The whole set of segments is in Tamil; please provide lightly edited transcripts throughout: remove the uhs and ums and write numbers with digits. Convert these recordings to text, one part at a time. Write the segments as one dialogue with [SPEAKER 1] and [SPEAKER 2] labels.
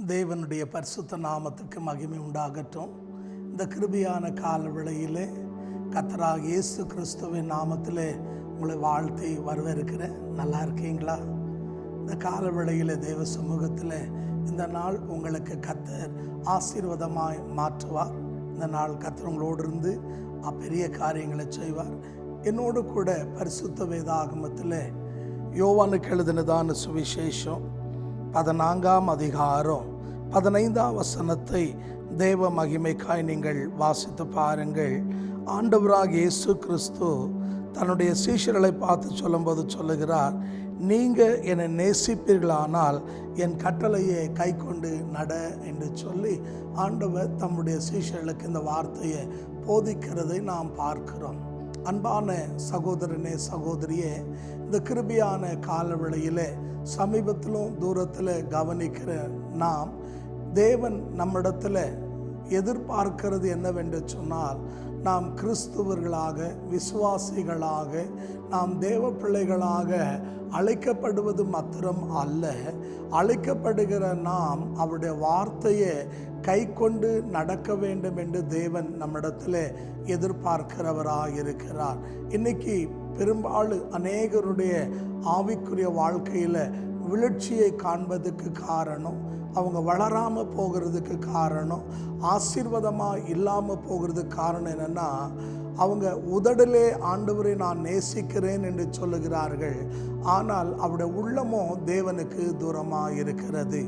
[SPEAKER 1] தேவனுடைய பரிசுத்த நாமத்துக்கு மகிமை உண்டாகட்டும். இந்த கிருபையான கால வேளையிலே கர்த்தராகிய இயேசு கிறிஸ்துவின் நாமத்திலே உங்களை வாழ்த்தி வரவேற்கிறேன். நல்லா இருக்கீங்களா? இந்த கால வேளையில் தேவ சமூகத்தில் இந்த நாள் உங்களுக்கு கர்த்தர் ஆசீர்வாதமாய் மாற்றுவார். இந்த நாள் கர்த்தர் உங்களோடு இருந்து பெரிய காரியங்களை செய்வார். என்னோடு கூட பரிசுத்த வேதாகமத்தில் யோவானுக்கு எழுதினதான சுவிசேஷம் 14ஆம் அதிகாரம் 15ஆம் வசனத்தை தேவ மகிமைக்காய் நீங்கள் வாசித்து பாருங்கள். ஆண்டவராகிய இயேசு கிறிஸ்து தன்னுடைய சீஷர்களை பார்த்து சொல்லும்போது சொல்லுகிறார், நீங்கள் என்னை நேசிப்பீர்களானால் என் கட்டளையை கை கொண்டு நட என்று சொல்லி ஆண்டவர் தம்முடைய சீஷர்களுக்கு இந்த வார்த்தையை போதிக்கிறதை நாம் பார்க்கிறோம். அன்பான சகோதரனே சகோதரியே, இந்த கிருபையான காலவெளியிலே சமீபத்திலும் தூரத்தில் கவனிக்கிற நாம், தேவன் நம்மிடத்தில் எதிர்பார்க்கிறது என்னவென்று சொன்னால், நாம் கிறிஸ்துவர்களாக விசுவாசிகளாக நாம் தேவ பிள்ளைகளாக அழைக்கப்படுவது மாத்திரம் அல்ல, அழைக்கப்படுகிற நாம் அவருடைய வார்த்தையை கை கொண்டு நடக்க வேண்டும் என்று தேவன் நம்மிடத்தில் எதிர்பார்க்கிறவராக இருக்கிறார். இன்னைக்கு பெரும்பாலும் அநேகருடைய ஆவிக்குரிய வாழ்க்கையில் விழுட்சியை காண்பதுக்கு காரணம், அவங்க வளராமல் போகிறதுக்கு காரணம், ஆசீர்வாதமாக இல்லாமல் போகிறதுக்கு காரணம் என்னென்னா, அவங்க உதடிலே ஆண்டவரை நான் நேசிக்கிறேன் என்று சொல்லுகிறார்கள், ஆனால் அவருடைய உள்ளமோ தேவனுக்கு தூரமாக இருக்கிறது.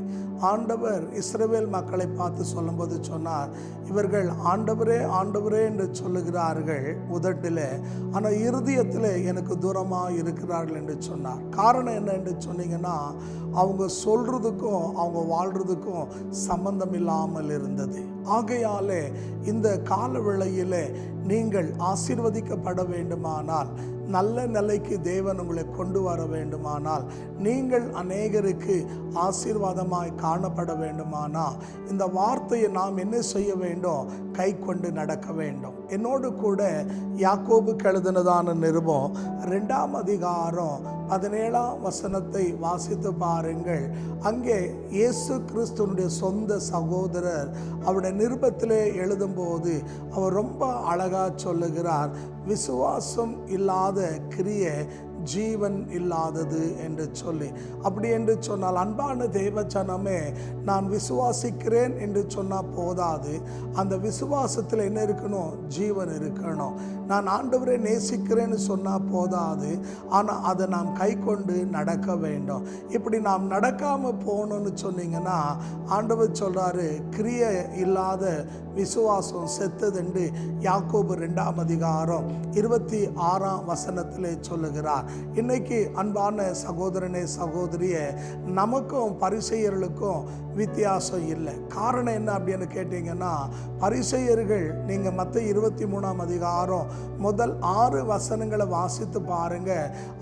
[SPEAKER 1] ஆண்டவர் இஸ்ரவேல் மக்களை பார்த்து சொல்லும்போது சொன்னார், இவர்கள் ஆண்டவரே ஆண்டவரே என்று சொல்லுகிறார்கள் உதட்டில், ஆனால் இருதயத்தில் எனக்கு தூரமாக இருக்கிறார்கள் என்று சொன்னார். காரணம் என்ன என்று சொன்னீங்கன்னா, அவங்க சொல்கிறதுக்கும் அவங்க வாழ்கிறதுக்கும் சம்பந்தம் இல்லாமல் இருந்தது. ஆகையாலே இந்த கால வேளையில் நீங்கள் ஆசீர்வதிக்கப்பட வேண்டுமானால், நல்ல நிலைக்கு தேவன் உங்களை கொண்டு வர வேண்டுமானால், நீங்கள் அநேகருக்கு ஆசீர்வாதமாய் காணப்பட வேண்டுமானால், இந்த வார்த்தையை நாம் என்ன செய்ய வேண்டும்? கை கொண்டு நடக்க வேண்டும். என்னோடு கூட யாக்கோபுக்கு எழுதினதான நிருபம் 2ஆம் அதிகாரம் 17ஆம் வசனத்தை வாசித்து பாருங்கள். அங்கே இயேசு கிறிஸ்துவனுடைய சொந்த சகோதரர் அவருடைய நிருபத்திலே எழுதும்போது அவர் ரொம்ப அழகாக சொல்லுகிறார், விசுவாசம் இல்லாத கிரியை ஜீவன் இல்லாதது என்று சொல்லி. அப்படி என்று சொன்னால், அன்பான தேவஜனமே, நான் விசுவாசிக்கிறேன் என்று சொன்னால் போதாது, அந்த விசுவாசத்தில் என்ன இருக்கணும்? ஜீவன் இருக்கணும். நான் ஆண்டவரை நேசிக்கிறேன்னு சொன்னால் போதாது, ஆனால் அதை நாம் கை கொண்டு நடக்க வேண்டும். இப்படி நாம் நடக்காமல் போகணும்னு சொன்னீங்கன்னா, ஆண்டவர் சொல்கிறாரு, கிரியை இல்லாத விசுவாசம் செத்தது என்று யாக்கோபு 2ஆம் அதிகாரம் 26ஆம் வசனத்திலே சொல்லுகிறார். இன்னைக்கு அன்பான சகோதரனே சகோதரியே, நமக்கும் பரிசேயர்களுக்கும் வித்தியாசம் இல்லை. காரணம் என்ன அப்படின்னு கேட்டீங்கன்னா, பரிசேயர்கள், நீங்கள் மத்தேயு 23ஆம் அதிகாரம் முதல் 6 வசனங்களை வாசித்து பாருங்க.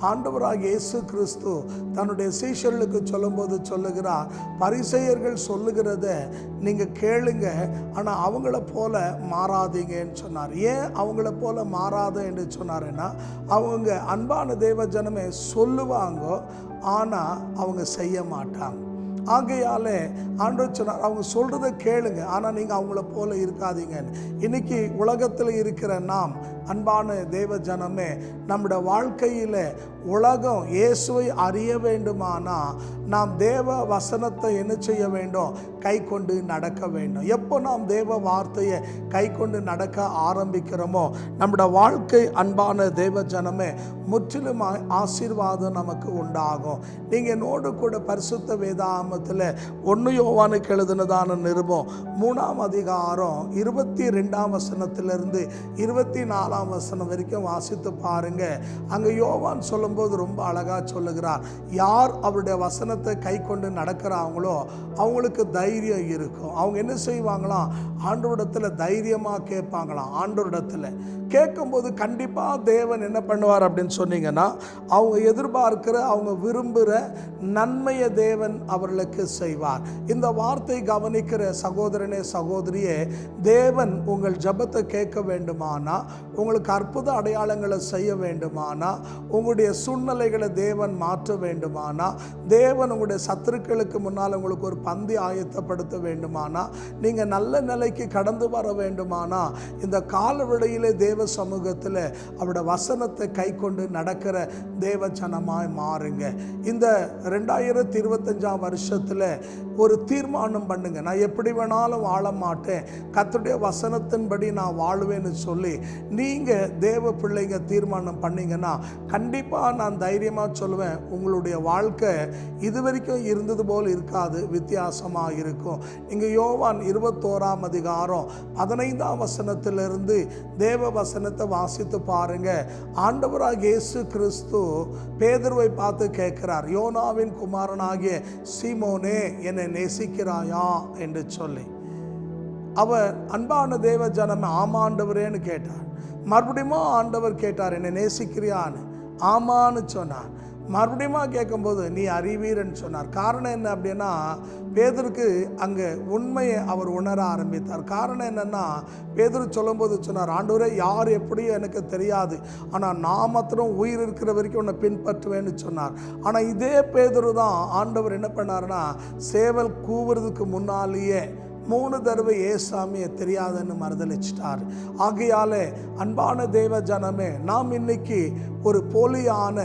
[SPEAKER 1] ஆண்டவராகிய இயேசு கிறிஸ்து தன்னுடைய சீஷர்களுக்கு சொல்லும்போது சொல்லுகிறார், பரிசேயர்கள் சொல்லுகிறத நீங்கள் கேளுங்க, ஆனால் அவங்கள போல மாறாதீங்கன்னு சொன்னார். ஏன் அவங்கள போல மாறாத என்று சொன்னாருன்னா, அவங்க அன்பான தேவ ஜனமே சொல்லுவாங்க, ஆனால் அவங்க செய்ய மாட்டாங்க. ஆகையாலே ஆண்டவர் சொன்னார், அவங்க சொல்கிறத கேளுங்க, ஆனால் நீங்கள் அவங்கள போல இருக்காதீங்க. இன்னைக்கு உலகத்தில் இருக்கிற நாம் அன்பான தேவ ஜனமே, நம்முடைய வாழ்க்கையில் உலகம் இயேசுவை அறிய வேண்டுமானால் நாம் தேவ வசனத்தை என்ன செய்ய வேண்டும்? கை கொண்டு நடக்க வேண்டும். எப்போ நாம் தேவ வார்த்தையை கை கொண்டு நடக்க ஆரம்பிக்கிறோமோ, நம்முடைய வாழ்க்கை அன்பான தேவ ஜனமே முற்றிலுமாய் ஆசீர்வாதம் நமக்கு உண்டாகும். நீங்கள் என்னோடு கூட பரிசுத்த வேதாகமத்தில் 1 யோவானுக்கு எழுதினதான நிருபம் 3ஆம் அதிகாரம் 22ஆம் வசனத்திலிருந்து 24ஆம் வசனம் வரைக்கும் வாசித்து பாருங்க. அங்கே யோவான் சொல்லும்போது ரொம்ப அழகாக சொல்லுகிறார், யார் அவருடைய வசனத்தை கை கொண்டு நடக்கிறாங்களோ அவங்களுக்கு தைரியம் இருக்கும். அவங்க என்ன செய்வாங்களாம்? ஆண்டவரிடத்தில் தைரியமாக கேட்பாங்களாம். ஆண்டவரிடத்தில் கேட்கும்போது கண்டிப்பாக தேவன் என்ன பண்ணுவார் அப்படின்னு சொன்னீங்கன்னா, அவங்க எதிர்பார்க்கிற அவங்க விரும்புகிற நன்மையை தேவன் அவர்களை உனக்கு செய்வார். இந்த வார்த்தை கவனிக்கிற சகோதரனே சகோதரியே, தேவன் உங்கள் ஜெபத்தை கேட்க வேண்டுமானா, உங்களுக்கு அற்புத அடையாளங்களை செய்ய வேண்டுமானா, உங்களுடைய சூழ்நிலைகளை தேவன் மாற்ற வேண்டுமானா, தேவன் உங்களுடைய சத்துருக்களுக்கு முன்னால் உங்களுக்கு ஒரு பந்தி ஆயத்தப்படுத்த வேண்டுமானா, நீங்கள் நல்ல நிலைக்கு கடந்து வர வேண்டுமானா, இந்த காலவெளியிலே தேவ சமூகத்தில் அவருடைய வசனத்தை கை கொண்டு நடக்கிற தேவ ஜனமாய் மாறுங்க. இந்த 2025 வருஷத்தில் ஒரு தீர்மானம் பண்ணுங்க. நான் எப்படி வேணாலும் வாழ மாட்டேன், கர்த்தருடைய வசனத்தின்படி நான் வாழ்வேன்னு சொல்லி நீங்கள் தேவ பிள்ளைங்க தீர்மானம் பண்ணீங்கன்னா கண்டிப்பாக நான் தைரியமாக சொல்லுவேன், உங்களுடைய வாழ்க்கை இதுவரைக்கும் இருந்தது போல் இருக்காது, வித்தியாசமாக இருக்கும். நீங்கள் யோவான் 21 அதிகாரம் 15 வசனத்திலிருந்து தேவ வசனத்தை வாசித்து பாருங்க. ஆண்டவராக இயேசு கிறிஸ்து பேதுருவை பார்த்து கேட்கிறார், யோனாவின் குமாரனாகிய சீமோனே, என்னை நேசிக்கிறாயா என்று சொல்லி. அவர் அன்பான தேவ ஜனம், ஆமாண்டவரேன்னு கேட்டார். மறுபடியும் ஆண்டவர் கேட்டார், என்னை நேசிக்கிறியான்னு. ஆமான்னு சொன்னார். மறுபடியும் கேட்கும்போது நீ அறிவீரன்னு சொன்னார். காரணம் என்ன அப்படின்னா, பேதுருக்கு அங்கே உண்மையை அவர் உணர ஆரம்பித்தார். காரணம் என்னென்னா, பேதுரு சொல்லும்போது சொன்னார், ஆண்டவரே யார் எப்படியோ எனக்கு தெரியாது, ஆனால் நான் மாத்திரம் உயிர் இருக்கிற வரைக்கும் உன்னை பின்பற்றுவேன்னு சொன்னார். ஆனால் இதே பேதுரு தான் ஆண்டவர் என்ன பண்ணார்னா, சேவல் கூவுறதுக்கு முன்னாலேயே 3 தடவை ஏசாமியை தெரியாதுன்னு மறுதளிச்சிட்டார். ஆகையாலே அன்பான தேவ ஜனமே, நாம் இன்னைக்கு ஒரு போலியான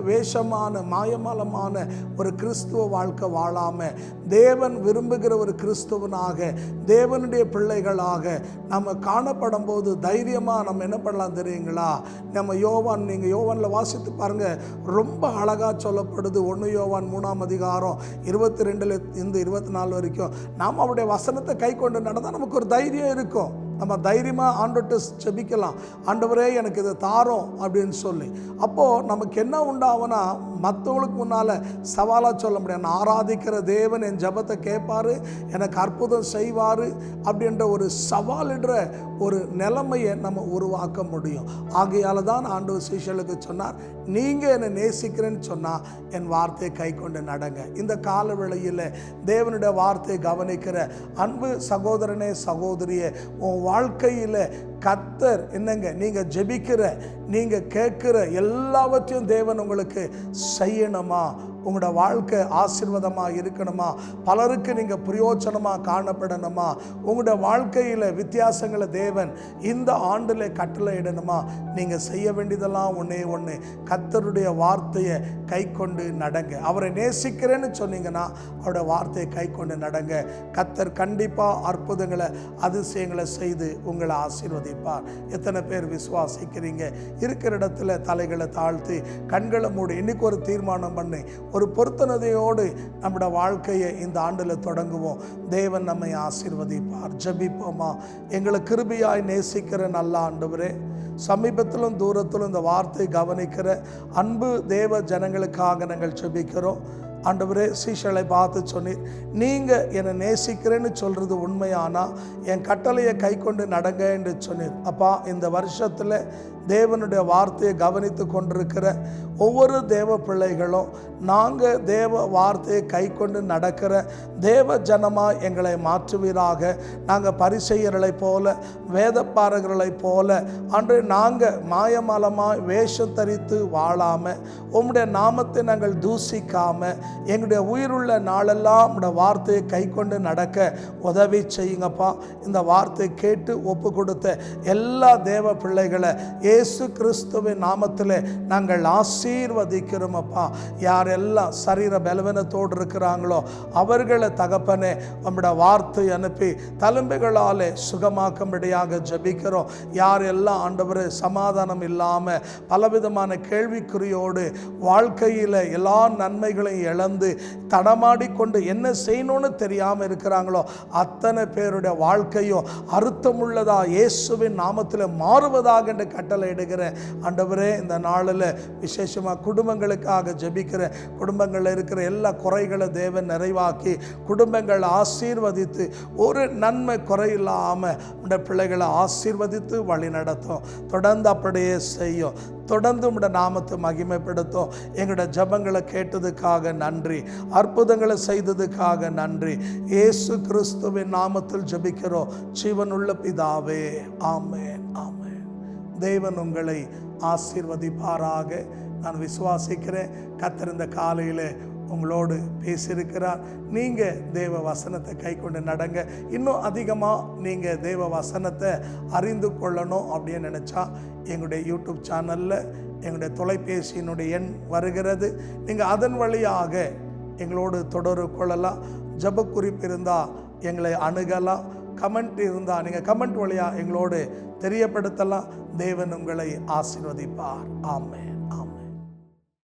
[SPEAKER 1] வேஷமான மாயமாலமான ஒரு கிறிஸ்துவ வாழ்க்கை வாழாம தேவன் விரும்புகிற ஒரு கிறிஸ்துவனாக, தேவனுடைய பிள்ளைகளாக நம்ம காணப்படும் போது தைரியமாக நம்ம என்ன பண்ணலாம் தெரியுங்களா? நம்ம யோவான், நீங்கள் யோவானில் வாசித்து பாருங்கள், ரொம்ப அழகாக சொல்லப்படுது. 1 யோவான் 3 அதிகாரம் 22 இருந்து 24 வரைக்கும் நாம் அவருடைய வசனத்தை கை கொண்டு நடந்தால் நமக்கு ஒரு தைரியம் இருக்கும். நம்ம தைரியமாக ஆண்டவர்கிட்ட ஜெபிக்கலாம், ஆண்டவரே எனக்கு இதை தாரோம் அப்படின்னு சொல்லி. அப்போது நமக்கு என்ன உண்டாகும்னா, மற்றவங்களுக்கு முன்னால் சவாலாக சொல்ல முடியாது. நான் ஆராதிக்கிற தேவன் என் ஜெபத்தை கேட்பார், எனக்கு அற்புதம் செய்வார் அப்படின்ற ஒரு சவாலிடுற ஒரு நிலைமையை நம்ம உருவாக்க முடியும். ஆகையால் தான் ஆண்டவர் சீஷர்களுக்கு சொன்னார், நீங்கள் என்னை நேசிக்கிறேன்னு சொன்னால் என் வார்த்தையை கை கொண்டு நடங்க. இந்த கால வேளையில் தேவனுடைய வார்த்தையை கவனிக்கிற அன்பு சகோதரனே சகோதரியே, உன் வாழ்க்கையில் கர்த்தர் என்னங்க, நீங்கள் ஜெபிக்கிற, நீங்கள் கேட்குற எல்லாவற்றையும் தேவன் உங்களுக்கு செய்யணுமா? உங்களோட வாழ்க்கை ஆசீர்வாதமாக இருக்கணுமா? பலருக்கு நீங்கள் பிரயோஜனமாக காணப்படணுமா? உங்களோட வாழ்க்கையில் வித்தியாசங்களை தேவன் இந்த ஆண்டில் கட்டளையிடணுமா? நீங்கள் செய்ய வேண்டியதெல்லாம் ஒன்று, கர்த்தருடைய வார்த்தையை கை கொண்டு நடங்க. அவரை நேசிக்கிறேன்னு சொன்னீங்கன்னா அவருடைய வார்த்தையை கை கொண்டு நடங்க. கர்த்தர் கண்டிப்பாக அற்புதங்களை அதிசயங்களை செய்து உங்களை ஆசீர்வதிப்பார். எத்தனை பேர் விசுவாசிக்கிறீங்க? இருக்கிற இடத்துல தலைகளை தாழ்த்தி கண்களை மூடி இன்னைக்கு ஒரு தீர்மானம் பண்ணி ஒரு பொருத்தனதையோடு நம்முடைய வாழ்க்கையை இந்த ஆண்டில் தொடங்குவோம். தேவன் நம்மை ஆசீர்வதிப்பார். ஜெபிப்போமா? எங்களை கிருபையாய் நேசிக்கிற நல்ல ஆண்டவரே, சமீபத்திலும் தூரத்திலும் இந்த வார்த்தை கவனிக்கிற அன்பு தேவ ஜனங்களுக்காக நாங்கள் ஜெபிக்கிறோம். ஆண்டவரே, சீஷலை பார்த்து சொன்னீர், நீங்கள் என்னை நேசிக்கிறேன்னு சொல்கிறது உண்மையானா என் கட்டளையை கை கொண்டு நடங்க என்று சொன்னீர். அப்பா, இந்த வருஷத்தில் தேவனுடைய வார்த்தையை கவனித்து கொண்டிருக்கிற ஒவ்வொரு தேவ பிள்ளைகளும் நாங்கள் தேவ வார்த்தையை கை கொண்டு நடக்கிற தேவ ஜனமாக எங்களை மாற்றுவீராக. நாங்கள் பரிசெயர்களை போல, வேதப்பாரகர்களை போல அன்று நாங்கள் மாயமாலமாக வேஷம் தரித்து வாழாமல், உம்முடைய நாமத்தை நாங்கள் தூசிக்காமல், எங்களுடைய உயிருள்ள நாளெல்லாம் உம்முடைய வார்த்தையை கை கொண்டு நடக்க உதவி செய்யுங்கப்பா. இந்த வார்த்தை கேட்டு ஒப்பு கொடுத்த எல்லா தேவ பிள்ளைகளை இயேசு கிறிஸ்துவின் நாமத்தில் நாங்கள் ஆசீர்வதிக்கிறோம் அப்பா. யாரெல்லாம் சரீர பலவீனத்தோடு இருக்கிறாங்களோ அவர்களை தகப்பனே நம்முடைய வார்த்தை அனுப்பி தழும்புகளாலே சுகமாக்கும்படியாக ஜெபிக்கிறோம். யாரெல்லாம் ஆண்டவரே சமாதானம் இல்லாமல் பலவிதமான கேள்விக்குறியோடு வாழ்க்கையில் எல்லா நன்மைகளையும் இழந்து தடமாடிக்கொண்டு என்ன செய்யணும்னு தெரியாமல் இருக்கிறாங்களோ அத்தனை பேருடைய வாழ்க்கையும் அர்த்தமுள்ளதா இயேசுவின் நாமத்தில் மாறுவதாக என்று கட்டளை இடுகிற ஆண்டவரே, இந்த நாளில் விசேஷமாக குடும்பங்களுக்காக ஜெபிக்கிற, குடும்பங்களில் இருக்கிற எல்லா குறைகளை தேவன் நிறைவாக்கி குடும்பங்களை ஆசீர்வதித்து ஒரு நன்மை குறையில்லாமல் இந்த பிள்ளைகளை ஆசீர்வதித்து வழி நடத்தும். தொடர்ந்து அப்படியே செய்யும். தொடர்ந்து உம்முடைய நாமத்தை மகிமைப்படுத்தும். எங்களுடைய ஜெபங்களை கேட்டதுக்காக நன்றி, அற்புதங்களை செய்ததுக்காக நன்றி. இயேசு கிறிஸ்துவின் நாமத்தில் ஜெபிக்கிறோம் ஜீவனுள்ள பிதாவே, ஆமென், ஆமென். தேவன் உங்களை ஆசீர்வதிப்பாராக. நான் விசுவாசிக்கிறேன். கர்த்தர் இந்த காலையில் உங்களோடு பேசியிருக்கிறார். நீங்கள் தேவ வசனத்தை கை கொண்டு நடங்க. இன்னும் அதிகமாக நீங்கள் தேவ வசனத்தை அறிந்து கொள்ளணும் அப்படின்னு நினச்சா எங்களுடைய யூடியூப் சேனலில் எங்களுடைய தொலைபேசியினுடைய எண் வருகிறது. நீங்கள் அதன் வழியாக எங்களோடு தொடர்பு கொள்ளலாம். ஜெப குறிப்பு இருந்தால் எங்களை அணுகலாம். கமெண்ட் இருந்தால் நீங்கள் கமெண்ட் வழியாக எங்களோடு தெரியப்படுத்தலாம். தேவன் உங்களை ஆசீர்வதிப்பார். ஆமென்.